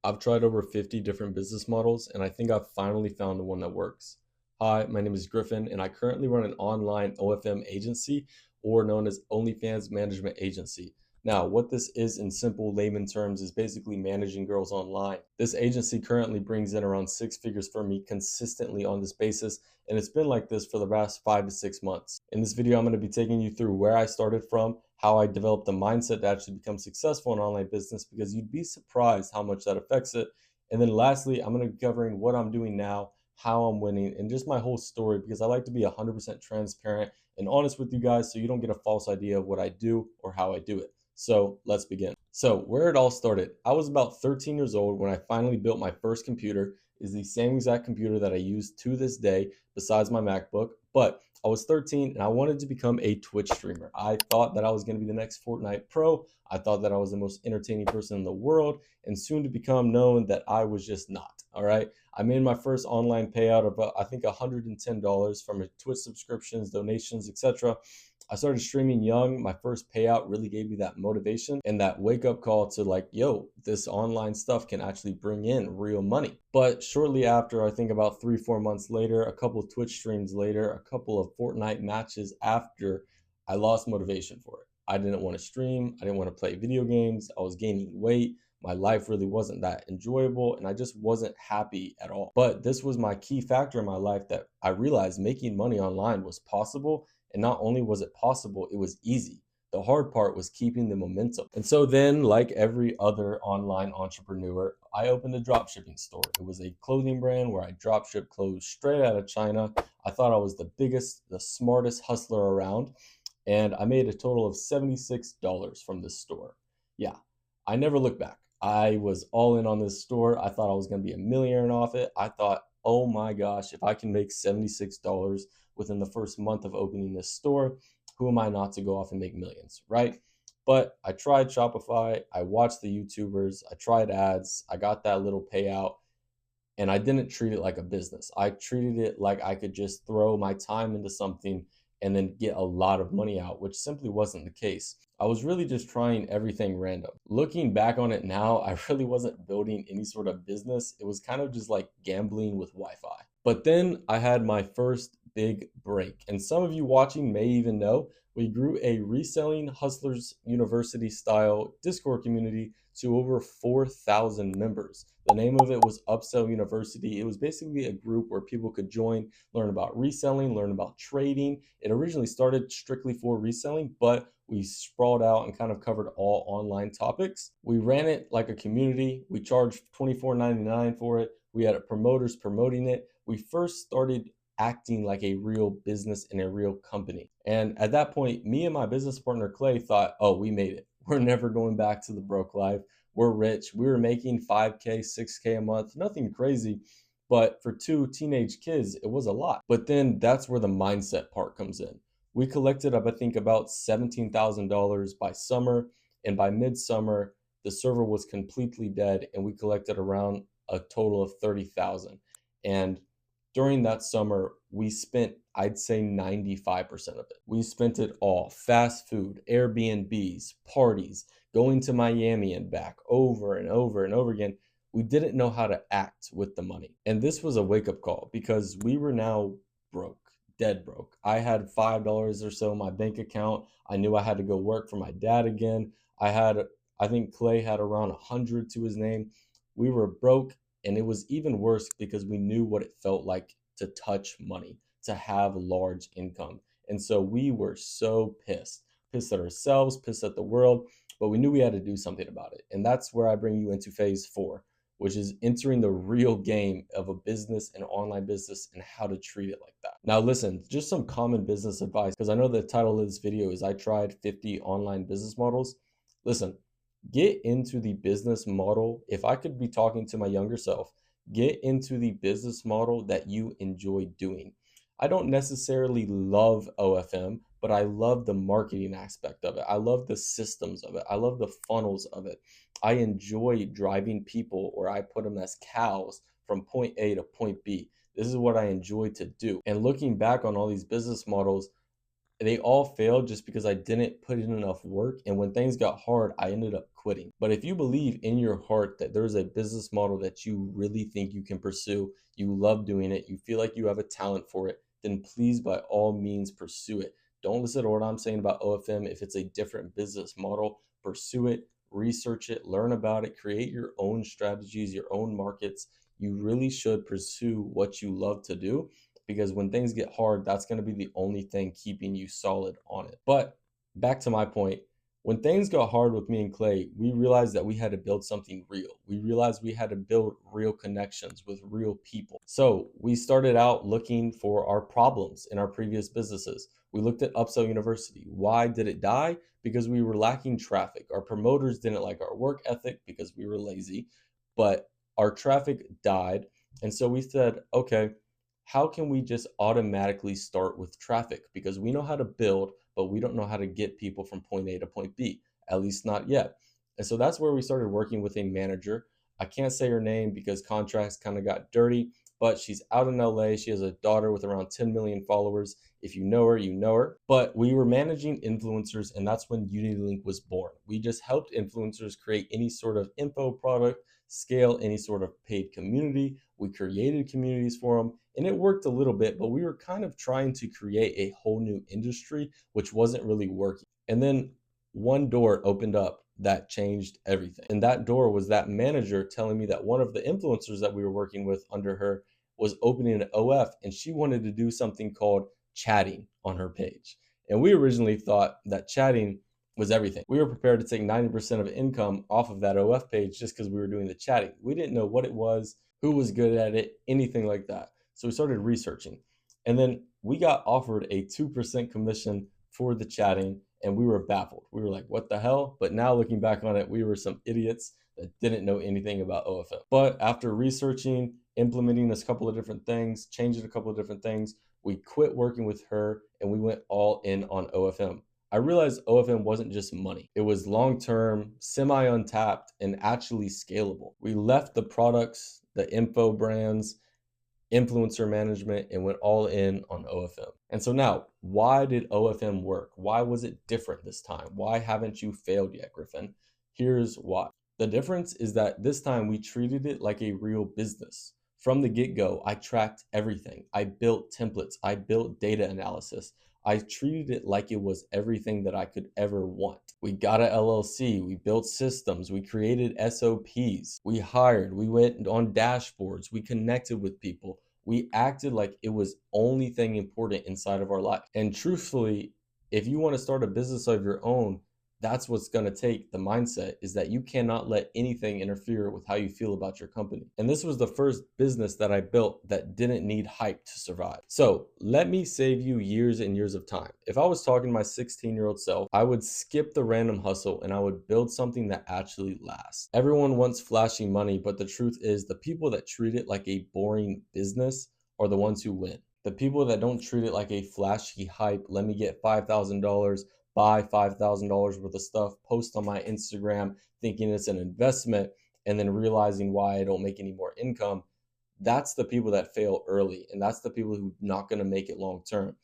I've tried over 50 different business models, and I think I've finally found the one that works. Hi, my name is Griffin, and I currently run an online OFM agency, or known as OnlyFans Management Agency. Now, what this is in simple layman terms is basically managing girls online. This agency currently brings in around six figures for me consistently on this basis, and it's been like this for the past 5 to 6 months. In this video, I'm going to be taking you through where I started from, how I developed the mindset to actually become successful in online business, because you'd be surprised how much that affects it. And then lastly, I'm going to be covering what I'm doing now, how I'm winning, and just my whole story, because I like to be 100% transparent and honest with you guys so you don't get a false idea of what I do or how I do it. So let's begin. So where it all started, I was about 13 years old when I finally built my first computer. Is the same exact computer that I use to this day besides my MacBook, but I was 13 and I wanted to become a Twitch streamer. I thought that I was going to be the next Fortnite pro. I thought that I was the most entertaining person in the world, and soon to become known that I was just not. All right. I made my first online payout of I think $110 from a Twitch subscriptions, donations, etc. I started streaming young. My first payout really gave me that motivation and that wake up call to like, yo, this online stuff can actually bring in real money. But shortly after, I think about 3, 4 months later, a couple of Twitch streams later, a couple of Fortnite matches after, I lost motivation for it. I didn't want to stream. I didn't want to play video games. I was gaining weight. My life really wasn't that enjoyable, and I just wasn't happy at all. But this was my key factor in my life that I realized making money online was possible. And not only was it possible, it was easy. The hard part was keeping the momentum. And so then, like every other online entrepreneur, I opened a dropshipping store. It was a clothing brand where I dropship clothes straight out of China. I thought I was the biggest, the smartest hustler around. And I made a total of $76 from this store. Yeah, I never looked back. I was all in on this store. I thought I was going to be a millionaire off it. I thought, oh my gosh, if I can make $76 within the first month of opening this store, who am I not to go off and make millions, right? But I tried Shopify. I watched the YouTubers. I tried ads. I got that little payout, and I didn't treat it like a business. I treated it like I could just throw my time into something and then get a lot of money out, which simply wasn't the case. I was really just trying everything random. Looking back on it now, I really wasn't building any sort of business. It was kind of just like gambling with Wi-Fi. But then I had my first big break. And some of you watching may even know we grew a reselling Hustlers University style Discord community to over 4,000 members. The name of it was Upsell University. It was basically a group where people could join, learn about reselling, learn about trading. It originally started strictly for reselling, but we sprawled out and kind of covered all online topics. We ran it like a community. We charged $24.99 for it. We had promoters promoting it. We first started acting like a real business and a real company. And at that point, me and my business partner Clay thought, oh, we made it. We're never going back to the broke life. We're rich. We were making 5K, 6K a month, nothing crazy. But for two teenage kids, it was a lot. But then that's where the mindset part comes in. We collected up, I think, about $17,000 by summer. And by midsummer, the server was completely dead. And we collected around a total of 30,000. And during that summer, we spent, I'd say 95% of it. We spent it all: fast food, Airbnbs, parties, going to Miami and back over and over and over again. We didn't know how to act with the money. And this was a wake up call because we were now broke, dead broke. I had $5 or so in my bank account. I knew I had to go work for my dad again. I think Clay had around 100 to his name. We were broke. And it was even worse because we knew what it felt like to touch money, to have large income. And so we were so pissed at ourselves, pissed at the world, but we knew we had to do something about it. And that's where I bring you into phase 4, which is entering the real game of a business and online business and how to treat it like that. Now, listen, just some common business advice, because I know the title of this video is I tried 50 online business models. Listen, get into the business model. If I could be talking to my younger self, get into the business model that you enjoy doing. I don't necessarily love OFM, but I love the marketing aspect of it. I love the systems of it. I love the funnels of it. I enjoy driving people, or I put them as cows, from point A to point B. This is what I enjoy to do. And looking back on all these business models, They all failed just because I didn't put in enough work. And when things got hard, I ended up quitting. But if you believe in your heart that there's a business model that you really think you can pursue, you love doing it, you feel like you have a talent for it, then please by all means pursue it. Don't listen to what I'm saying about OFM. If it's a different business model, pursue it, research it, learn about it, create your own strategies, your own markets. You really should pursue what you love to do, because when things get hard, that's going to be the only thing keeping you solid on it. But back to my point, when things got hard with me and Clay, we realized that we had to build something real. We realized we had to build real connections with real people. So we started out looking for our problems in our previous businesses. We looked at Upsell University. Why did it die? Because we were lacking traffic. Our promoters didn't like our work ethic because we were lazy, but our traffic died. And so we said, okay, how can we just automatically start with traffic? Because we know how to build, but we don't know how to get people from point A to point B, at least not yet. And so that's where we started working with a manager. I can't say her name because contracts kind of got dirty, but she's out in LA. She has a daughter with around 10 million followers. If you know her, you know her. But we were managing influencers, and that's when UnityLink was born. We just helped influencers create any sort of info product, scale any sort of paid community. We created communities for them, and it worked a little bit, but we were kind of trying to create a whole new industry, which wasn't really working. And then one door opened up that changed everything. And that door was that manager telling me that one of the influencers that we were working with under her was opening an OF, and she wanted to do something called chatting on her page. And we originally thought that chatting was everything. We were prepared to take 90% of income off of that OF page just because we were doing the chatting. We didn't know what it was, who was good at it, anything like that. So we started researching. And then we got offered a 2% commission for the chatting, and we were baffled. We were like, what the hell? But now looking back on it, we were some idiots that didn't know anything about OFM. But after researching, implementing this couple of different things, changing a couple of different things, we quit working with her and we went all in on OFM. I realized OFM wasn't just money. It was long-term, semi-untapped, and actually scalable. We left the products, the info brands, influencer management, and went all in on OFM. And so now, why did OFM work? Why was it different this time? Why haven't you failed yet, Griffin? Here's why. The difference is that this time we treated it like a real business. From the get-go, I tracked everything. I built templates. I built data analysis. I treated it like it was everything that I could ever want. We got a LLC, we built systems, we created SOPs, we hired, we went on dashboards, we connected with people. We acted like it was only thing important inside of our life. And truthfully, if you want to start a business of your own, that's what's going to take. The mindset is that you cannot let anything interfere with how you feel about your company. And this was the first business that I built that didn't need hype to survive. So let me save you years and years of time. If I was talking to my 16-year-old self, I would skip the random hustle and I would build something that actually lasts. Everyone wants flashy money, but the truth is the people that treat it like a boring business are the ones who win. The people that don't treat it like a flashy hype, let me get $5,000, buy $5,000 worth of stuff, post on my Instagram thinking it's an investment, and then realizing why I don't make any more income. That's the people that fail early, and that's the people who are not going to make it long term.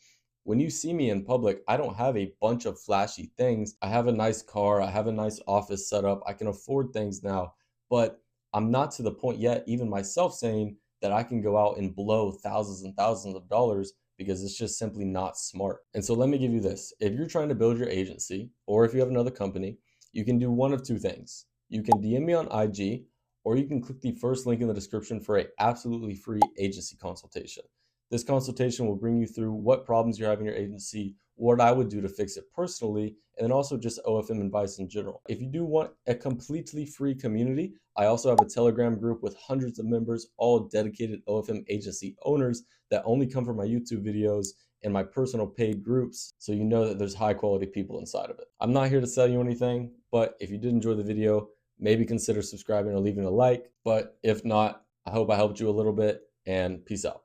When you see me in public, I don't have a bunch of flashy things. I have a nice car, I have a nice office set up, I can afford things now, but I'm not to the point yet, even myself, saying that I can go out and blow thousands and thousands of dollars, because it's just simply not smart. And so let me give you this. If you're trying to build your agency, or if you have another company, you can do one of two things. You can DM me on IG, or you can click the first link in the description for an absolutely free agency consultation. This consultation will bring you through what problems you have in your agency, what I would do to fix it personally, and then also just OFM advice in general. If you do want a completely free community, I also have a Telegram group with hundreds of members, all dedicated OFM agency owners that only come from my YouTube videos and my personal paid groups, so you know that there's high quality people inside of it. I'm not here to sell you anything, but if you did enjoy the video, maybe consider subscribing or leaving a like. But if not, I hope I helped you a little bit, and peace out.